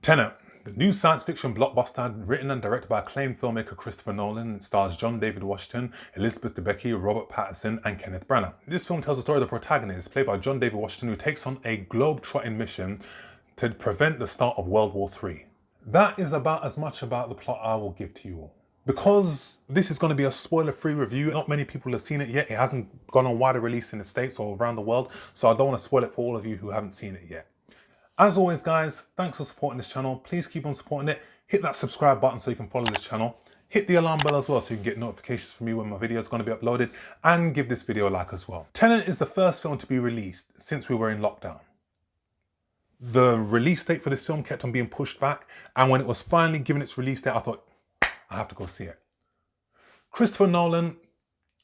Tenet, the new science fiction blockbuster written and directed by acclaimed filmmaker Christopher Nolan. It stars John David Washington, Elizabeth Debicki, Robert Pattinson and Kenneth Branagh. This film tells the story of the protagonist, played by John David Washington, who takes on a globe-trotting mission to prevent the start of World War III. That is about as much about the plot I will give to you all. Because this is going to be a spoiler-free review, not many people have seen it yet. It hasn't gone on wider release in the States or around the world, so I don't want to spoil it for all of you who haven't seen it yet. As always guys, thanks for supporting this channel. Please keep on supporting it. Hit that subscribe button so you can follow this channel. Hit the alarm bell as well so you can get notifications from me when my video is going to be uploaded, and give this video a like as well. Tenet is the first film to be released since we were in lockdown. The release date for this film kept on being pushed back, and when it was finally given its release date, I thought, I have to go see it. Christopher Nolan,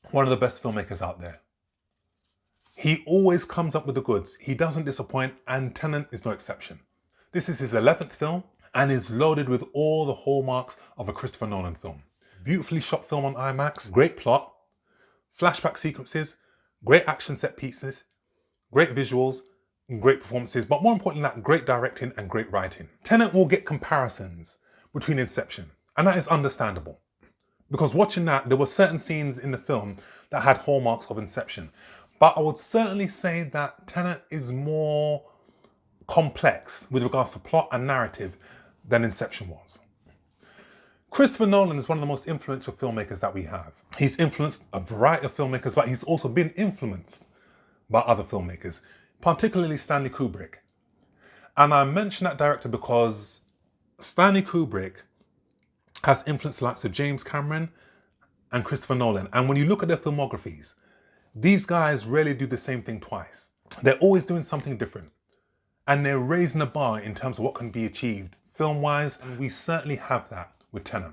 one of the best filmmakers out there. He always comes up with the goods. He doesn't disappoint, and Tenet is no exception. This is his 11th film and is loaded with all the hallmarks of a Christopher Nolan film. Beautifully shot film on IMAX, great plot, flashback sequences, great action set pieces, great visuals, great performances, but more importantly than that, great directing and great writing. Tenet will get comparisons between Inception, and that is understandable. Because watching that, there were certain scenes in the film that had hallmarks of Inception. But I would certainly say that Tenet is more complex with regards to plot and narrative than Inception was. Christopher Nolan is one of the most influential filmmakers that we have. He's influenced a variety of filmmakers, but he's also been influenced by other filmmakers, particularly Stanley Kubrick. And I mention that director because Stanley Kubrick has influenced the likes of James Cameron and Christopher Nolan. And when you look at their filmographies, these guys rarely do the same thing twice. They're always doing something different. And they're raising the bar in terms of what can be achieved film-wise. And we certainly have that with Tenet.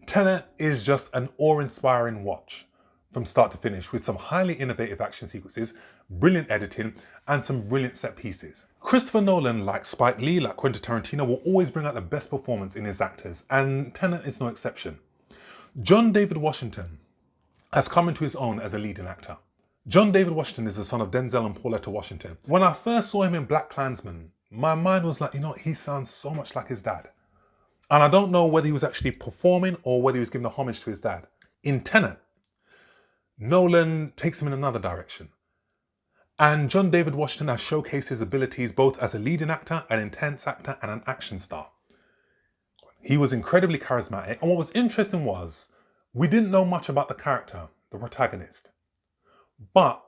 Tenet is just an awe-inspiring watch from start to finish, with some highly innovative action sequences, brilliant editing, and some brilliant set pieces. Christopher Nolan, like Spike Lee, like Quentin Tarantino, will always bring out the best performance in his actors, and Tenet is no exception. John David Washington has come into his own as a leading actor. John David Washington is the son of Denzel and Pauletta Washington. When I first saw him in BlacKkKlansman, my mind was like, you know, he sounds so much like his dad. And I don't know whether he was actually performing or whether he was giving a homage to his dad. In Tenet, Nolan takes him in another direction. And John David Washington has showcased his abilities both as a leading actor, an intense actor, and an action star. He was incredibly charismatic, and what was interesting was, we didn't know much about the character, the protagonist. But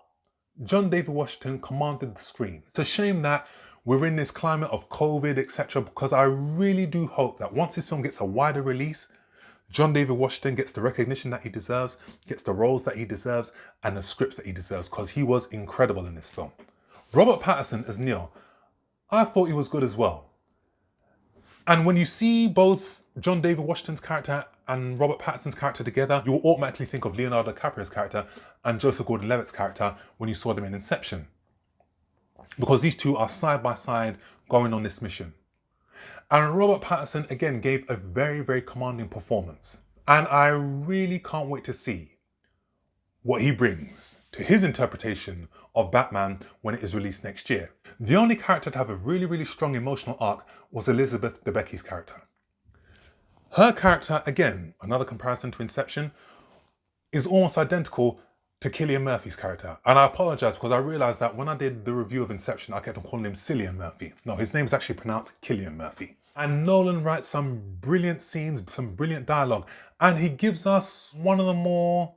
John David Washington commanded the screen. It's a shame that we're in this climate of COVID, etc., because I really do hope that once this film gets a wider release, John David Washington gets the recognition that he deserves, gets the roles that he deserves, and the scripts that he deserves, because he was incredible in this film. Robert Pattinson as Neo, I thought he was good as well. And when you see both John David Washington's character and Robert Pattinson's character together, you will automatically think of Leonardo DiCaprio's character and Joseph Gordon-Levitt's character when you saw them in Inception. Because these two are side by side going on this mission. And Robert Pattinson again gave a very, very commanding performance. And I really can't wait to see what he brings to his interpretation of Batman when it is released next year. The only character to have a really, really strong emotional arc was Elizabeth Debicki's character. Her character, again, another comparison to Inception, is almost identical to Cillian Murphy's character. And I apologize because I realized that when I did the review of Inception, I kept on calling him Cillian Murphy. No, his name is actually pronounced Cillian Murphy. And Nolan writes some brilliant scenes, some brilliant dialogue, and he gives us one of the more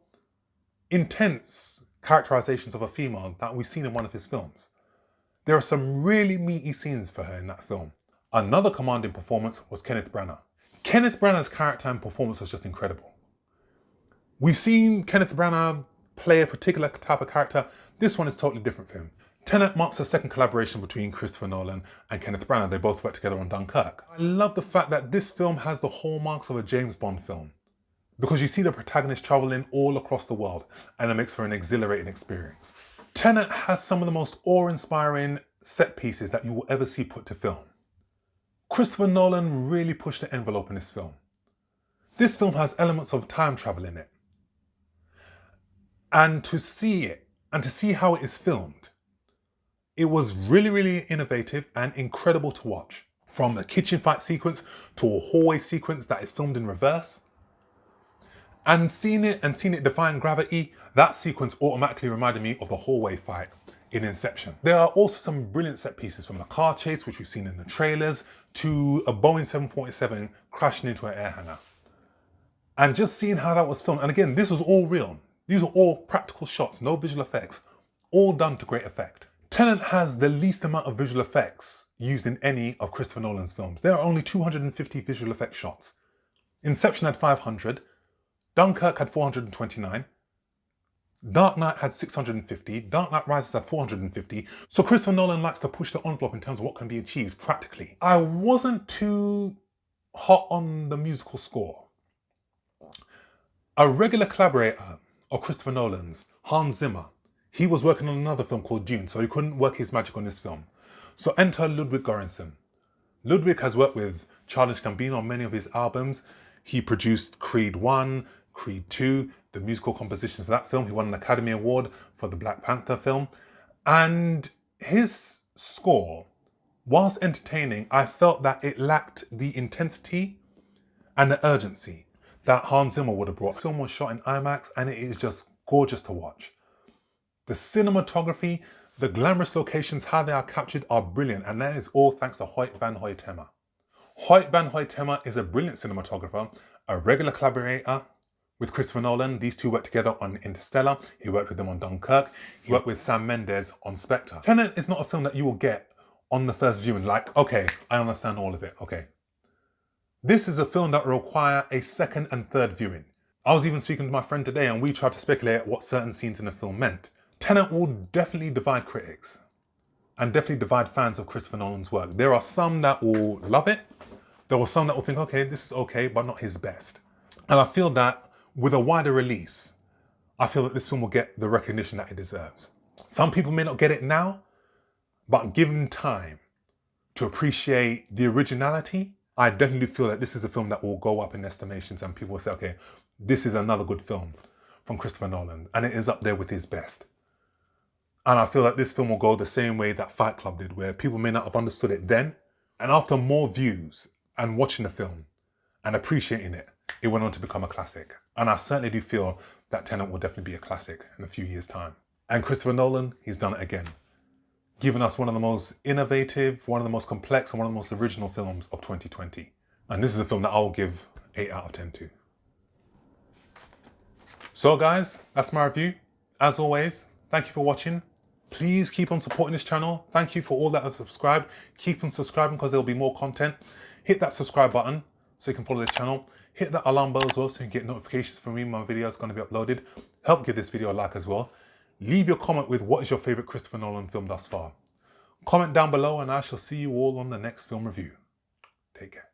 intense characterizations of a female that we've seen in one of his films. There are some really meaty scenes for her in that film. Another commanding performance was Kenneth Branagh. Kenneth Branagh's character and performance was just incredible. We've seen Kenneth Branagh play a particular type of character. This one is totally different for him. Tenet marks the second collaboration between Christopher Nolan and Kenneth Branagh. They both worked together on Dunkirk. I love the fact that this film has the hallmarks of a James Bond film, because you see the protagonist traveling all across the world, and it makes for an exhilarating experience. Tenet has some of the most awe-inspiring set pieces that you will ever see put to film. Christopher Nolan really pushed the envelope in this film. This film has elements of time travel in it. And to see it, and to see how it is filmed, it was really, really innovative and incredible to watch. From a kitchen fight sequence to a hallway sequence that is filmed in reverse. And seeing it defying gravity, that sequence automatically reminded me of the hallway fight in Inception. There are also some brilliant set pieces, from the car chase, which we've seen in the trailers, to a Boeing 747 crashing into an air hangar. And just seeing how that was filmed, and again, this was all real. These were all practical shots, no visual effects, all done to great effect. Tenet has the least amount of visual effects used in any of Christopher Nolan's films. There are only 250 visual effects shots. Inception had 500, Dunkirk had 429, Dark Knight had 650, Dark Knight Rises had 450, so Christopher Nolan likes to push the envelope in terms of what can be achieved practically. I wasn't too hot on the musical score. A regular collaborator of Christopher Nolan's, Hans Zimmer, he was working on another film called Dune, so he couldn't work his magic on this film. So enter Ludwig Göransson. Ludwig has worked with Childish Gambino on many of his albums. He produced Creed 1, Creed 2, the musical compositions for that film. He won an Academy Award for the Black Panther film. And his score, whilst entertaining, I felt that it lacked the intensity and the urgency that Hans Zimmer would have brought. The film was shot in IMAX and it is just gorgeous to watch. The cinematography, the glamorous locations, how they are captured are brilliant, and that is all thanks to Hoyt van Hoytema. Hoyt van Hoytema is a brilliant cinematographer, a regular collaborator with Christopher Nolan. These two worked together on Interstellar. He worked with them on Dunkirk. He worked with Sam Mendes on Spectre. Tenet is not a film that you will get on the first viewing, like, okay, I understand all of it, okay. This is a film that will require a second and third viewing. I was even speaking to my friend today and we tried to speculate what certain scenes in the film meant. Tenet will definitely divide critics and definitely divide fans of Christopher Nolan's work. There are some that will love it. There were some that will think, okay, this is okay, but not his best. And I feel that with a wider release, I feel that this film will get the recognition that it deserves. Some people may not get it now, but given time to appreciate the originality, I definitely feel that this is a film that will go up in estimations and people will say, okay, this is another good film from Christopher Nolan and it is up there with his best. And I feel that this film will go the same way that Fight Club did, where people may not have understood it then. And after more views and watching the film and appreciating it, it went on to become a classic. And I certainly do feel that Tenet will definitely be a classic in a few years' time. And Christopher Nolan, he's done it again, giving us one of the most innovative, one of the most complex, and one of the most original films of 2020. And this is a film that I'll give 8 out of 10 to. So guys, that's my review. As always, thank you for watching. Please keep on supporting this channel. Thank you for all that have subscribed. Keep on subscribing because there'll be more content. Hit that subscribe button so you can follow this channel. Hit that alarm bell as well so you can get notifications from me when my video is going to be uploaded. Help give this video a like as well. Leave your comment with what is your favourite Christopher Nolan film thus far. Comment down below and I shall see you all on the next film review. Take care.